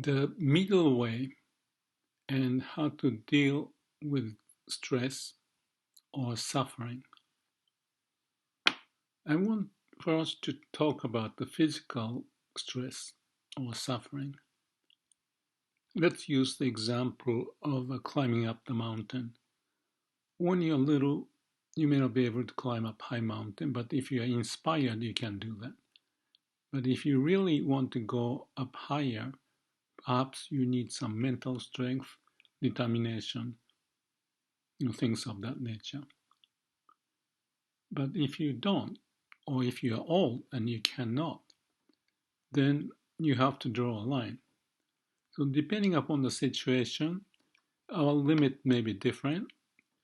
the middle way and how to deal with stress or suffering. I want for us to talk about the physical stress or suffering. Let's use the example of climbing up the mountain. When you're little, you may not be able to climb up high mountain, but if you are inspired, you can do that. But if you really want to go up higher, perhaps you need some mental strength, determination, things of that nature. But if you don't, or if you are old and you cannot, then you have to draw a line. So depending upon the situation, our limit may be different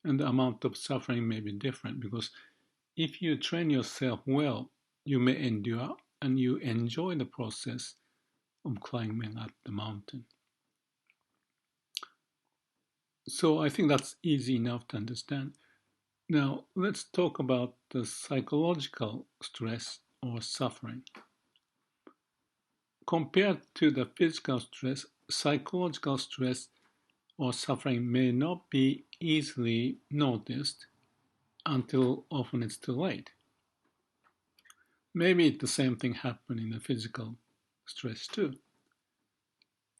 and the amount of suffering may be different, because if you train yourself well, you may endure and you enjoy the process of climbing up the mountain. So I think that's easy enough to understand. Now, let's talk about the psychological stress or suffering. Compared to the physical stress, psychological stress or suffering may not be easily noticed until often it's too late. Maybe the same thing happened in the physical stress too.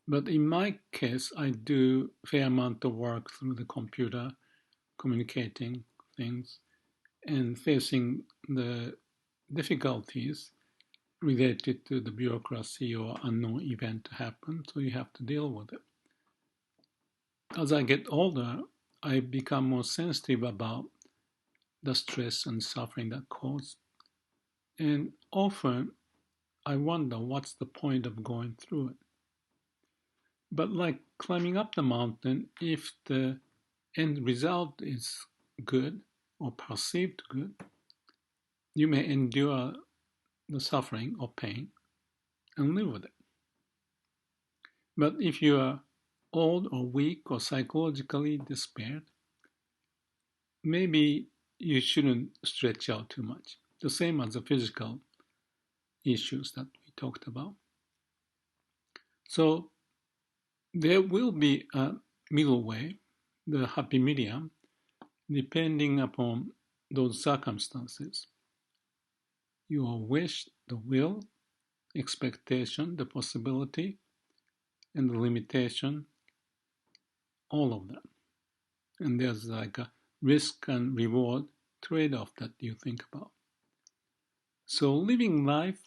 But in my case, I do a fair amount of work through the computer, communicating things, and facing the difficulties related to the bureaucracy or unknown event to happen, so you have to deal with it. As I get older, I become more sensitive about the stress and suffering that cause. And often I wonder what's the point of going through it. But like climbing up the mountain, if the end result is good or perceived good, you may endure the suffering or pain and live with it. But if you are old or weak or psychologically despaired, maybe you shouldn't stretch out too much. The same as the physical issues that we talked about. So there will be a middle way, the happy medium, depending upon those circumstances. Your wish, the will, expectation, the possibility, and the limitation, all of that. And there's like a risk and reward trade-off that you think about. So living life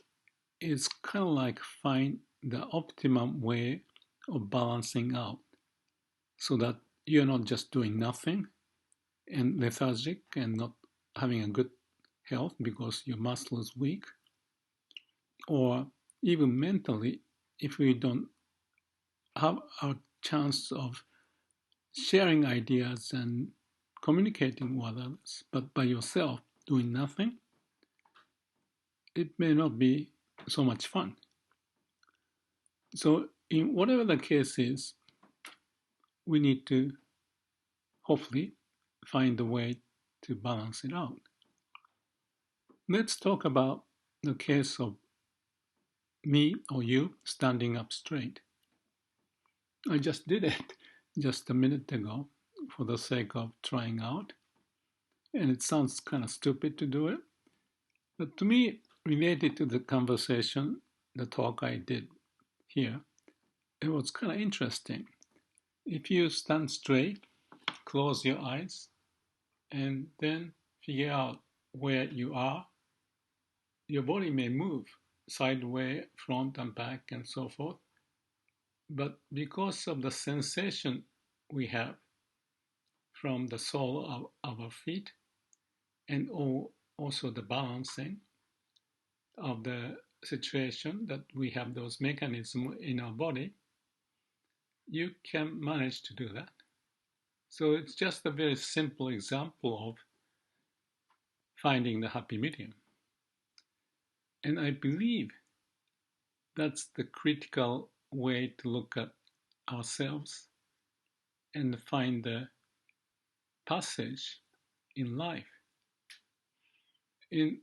is kind of like find the optimum way of balancing out so that you're not just doing nothing and lethargic and not having a good health because your muscle is weak, or even mentally, if we don't have a chance of sharing ideas and communicating with others, but by yourself doing nothing, it may not be so much fun. So in whatever the case is, we need to hopefully find a way to balance it out. Let's talk about the case of me or you standing up straight. I just did it just a minute ago for the sake of trying out, and it sounds kind of stupid to do it, but to me, related to the conversation, the talk I did here, it was kind of interesting. If you stand straight, close your eyes, and then figure out where you are, your body may move sideways, front and back, and so forth. But because of the sensation we have from the sole of our feet and also the balancing of the situation that we have those mechanisms in our body, you can manage to do that. So it's just a very simple example of finding the happy medium. And I believe that's the critical way to look at ourselves and find the passage in life. In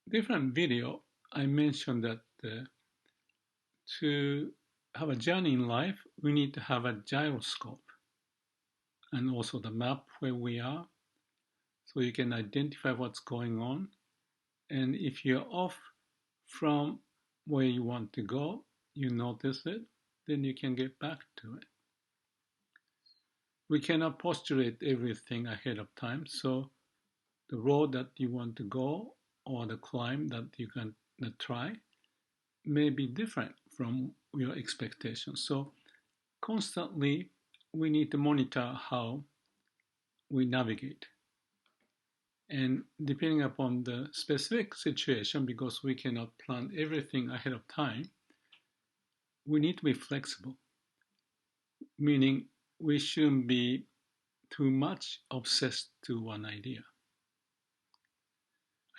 different video, I mentioned that to have a journey in life, we need to have a gyroscope and also the map where we are so you can identify what's going on. And if you're off from where you want to go, you notice it, then you can get back to it. We cannot postulate everything ahead of time, so the road that you want to go or the climb that you're going to try may be different from your expectations. So constantly we need to monitor how we navigate. And depending upon the specific situation, because we cannot plan everything ahead of time, we need to be flexible, meaning we shouldn't be too much obsessed to one idea.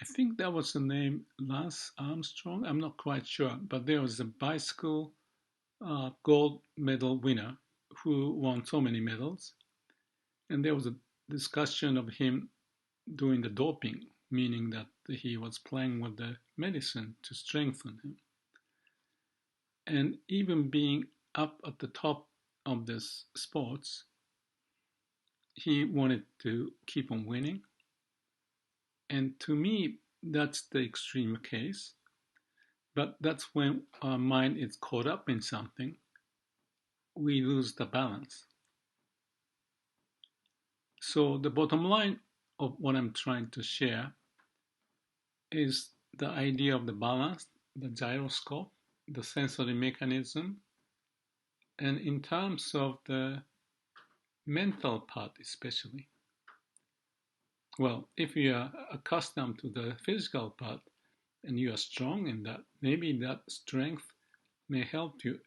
I think that was the name Lance Armstrong. I'm not quite sure, but there was a bicycle gold medal winner who won so many medals, and there was a discussion of him doing the doping, meaning that he was playing with the medicine to strengthen him. And even being up at the top of this sports, he wanted to keep on winning. And to me, that's the extreme case. But that's when our mind is caught up in something, we lose the balance. So the bottom line of what I'm trying to share is the idea of the balance, the gyroscope, the sensory mechanism, and in terms of the mental part especially. Well, if you are accustomed to the physical part and you are strong in that, maybe that strength may help you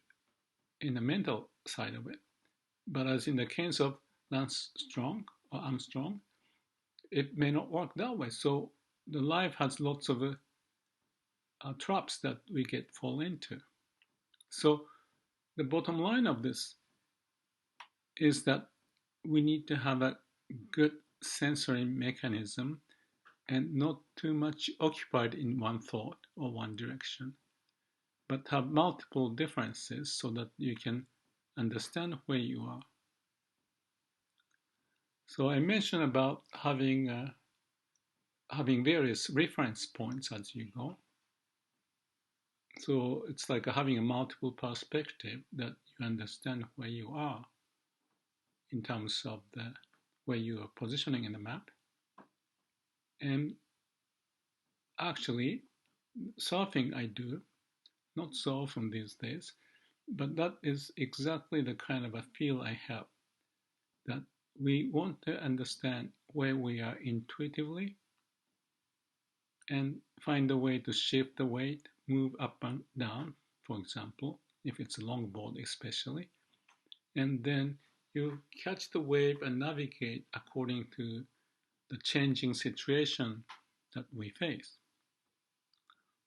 in the mental side of it. But as in the case of Lance Strong or Armstrong, it may not work that way. So the life has lots of traps that we get fall into. So the bottom line of this is that we need to have a good sensory mechanism and not too much occupied in one thought or one direction, but have multiple differences so that you can understand where you are. So I mentioned about having various reference points as you go. So it's like having a multiple perspective that you understand where you are in terms of the where you are positioning in the map. And actually, surfing I do, not so often these days, but that is exactly the kind of a feel I have, that we want to understand where we are intuitively and find a way to shift the weight, move up and down, for example, if it's a longboard especially, and then you catch the wave and navigate according to the changing situation that we face.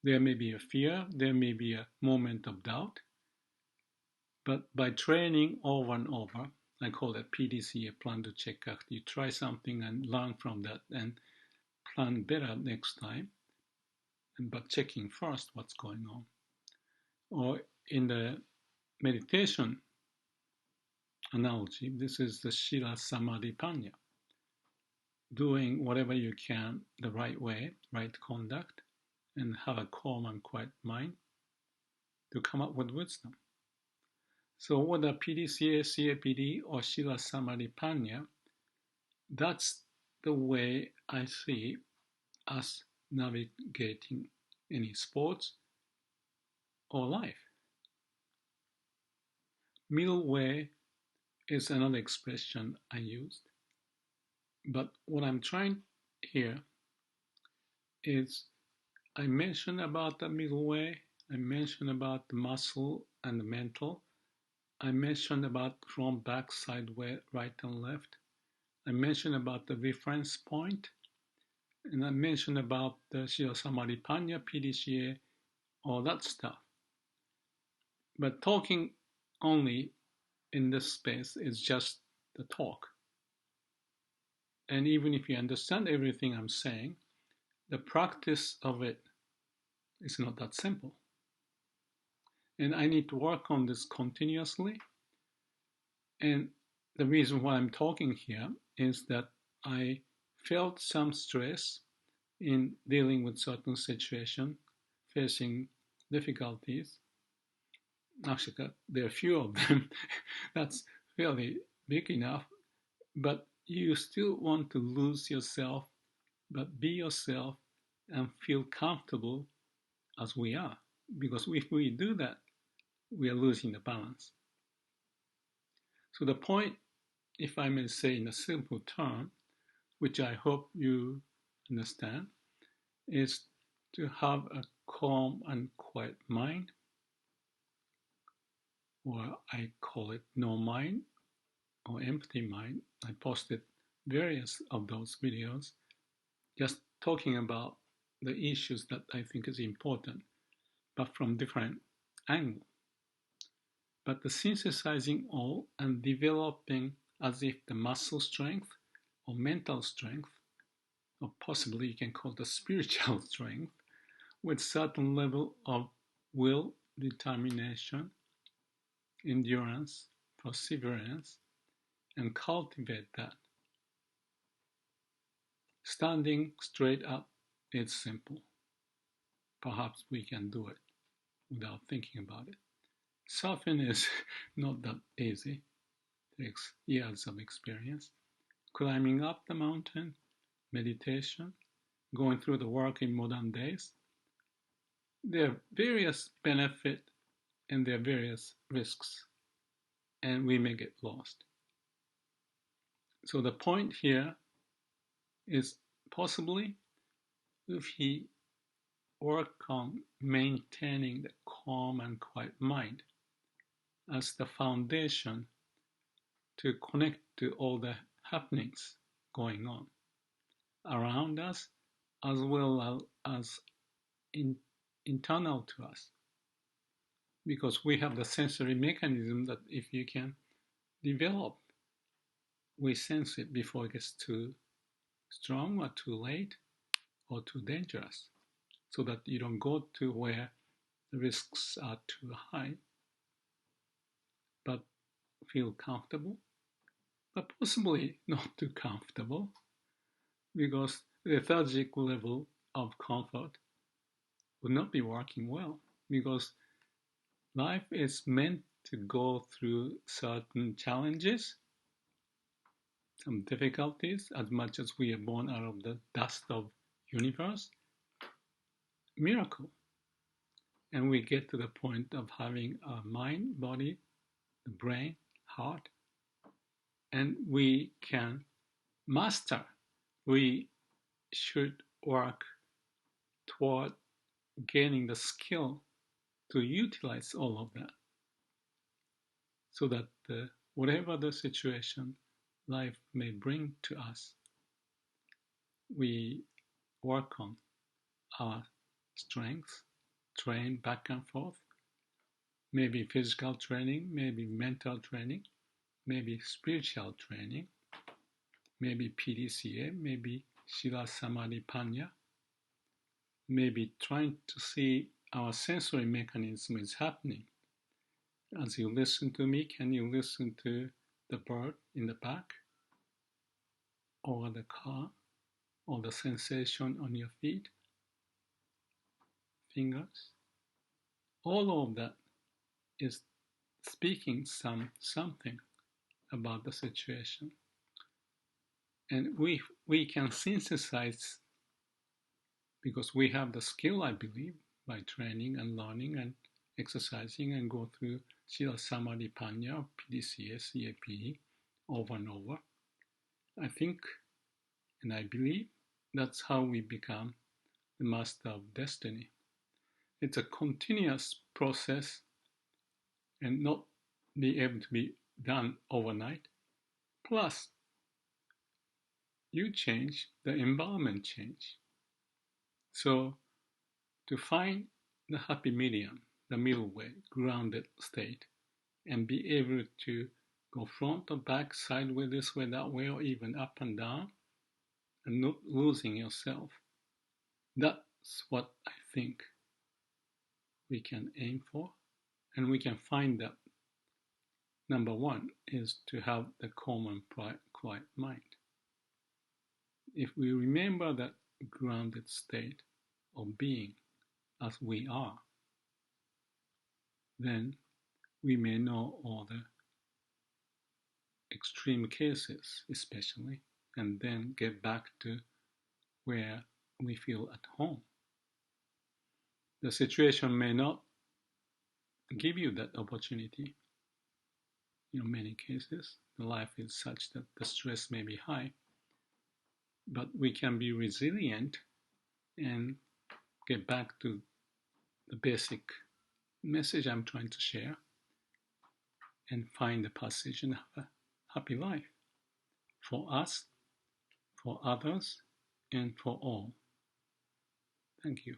There may be a fear, there may be a moment of doubt, but by training over and over, I call that PDCA, plan to check act. You try something and learn from that and plan better next time, but checking first what's going on. Or in the meditation analogy, this is the Shila Samadhi Panya, doing whatever you can the right way, right conduct, and have a calm and quiet mind to come up with wisdom. So whether PDCA, CAPD, or Shila Samadhi Panya, that's the way I see us navigating any sports or life. Middle way is another expression I used, but what I'm trying here is I mentioned about the middle way, I mentioned about the muscle and the mental, I mentioned about front, back, side, way, right and left, I mentioned about the reference point, and I mentioned about the Shila Samadhi Panya, PDCA, all that stuff. But talking only in this space is just the talk. And even if you understand everything I'm saying, the practice of it is not that simple. And I need to work on this continuously. And the reason why I'm talking here is that I felt some stress in dealing with certain situation, facing difficulties. Actually, there are few of them. That's fairly big enough. But you still want to lose yourself, but be yourself and feel comfortable as we are. Because if we do that, we are losing the balance. So the point, if I may say in a simple term, which I hope you understand, is to have a calm and quiet mind, or I call it no mind or empty mind. I posted various of those videos just talking about the issues that I think is important, but from different angles. But the synthesizing all and developing as if the muscle strength or mental strength, or possibly you can call it the spiritual strength, with certain level of will, determination, endurance, perseverance, and cultivate that. Standing straight up is simple. Perhaps we can do it without thinking about it. Surfing is not that easy. It takes years of experience. Climbing up the mountain, meditation, going through the work in modern days. There are various benefits and there are various risks, and we may get lost. So the point here is possibly if he work on maintaining the calm and quiet mind as the foundation to connect to all the happenings going on around us as well as internal to us, because we have the sensory mechanism that if you can develop, we sense it before it gets too strong or too late or too dangerous, so that you don't go to where the risks are too high, but feel comfortable, but possibly not too comfortable, because the lethargic level of comfort would not be working well, because life is meant to go through certain challenges, some difficulties, as much as we are born out of the dust of universe, miracle. And we get to the point of having a mind, body, the brain, heart, and we can master. We should work toward gaining the skill to utilize all of that, so that whatever the situation life may bring to us, we work on our strengths, train back and forth, maybe physical training, maybe mental training, maybe spiritual training, maybe PDCA, maybe Sila Samadhi Panya, maybe trying to see our sensory mechanism is happening. As you listen to me, can you listen to the bird in the back, or the car, or the sensation on your feet, fingers? All of that is speaking something about the situation. And we can synthesize, because we have the skill, I believe, by training and learning and exercising and go through Sila Samadhi Panya, PDCA, CAPE over and over. I think and I believe that's how we become the master of destiny. It's a continuous process and not be able to be done overnight. Plus, you change, the environment change. So to find the happy medium, the middle way, grounded state, and be able to go front or back, sideways, this way, that way, or even up and down, and not losing yourself, that's what I think we can aim for And we can find that number one is to have the calm and quiet mind. If we remember that grounded state of being as we are, then we may know all the extreme cases, especially, and then get back to where we feel at home. The situation may not give you that opportunity. In many cases, the life is such that the stress may be high, but we can be resilient and get back to the basic message I'm trying to share and find the passage and have a happy life for us, for others, and for all. Thank you.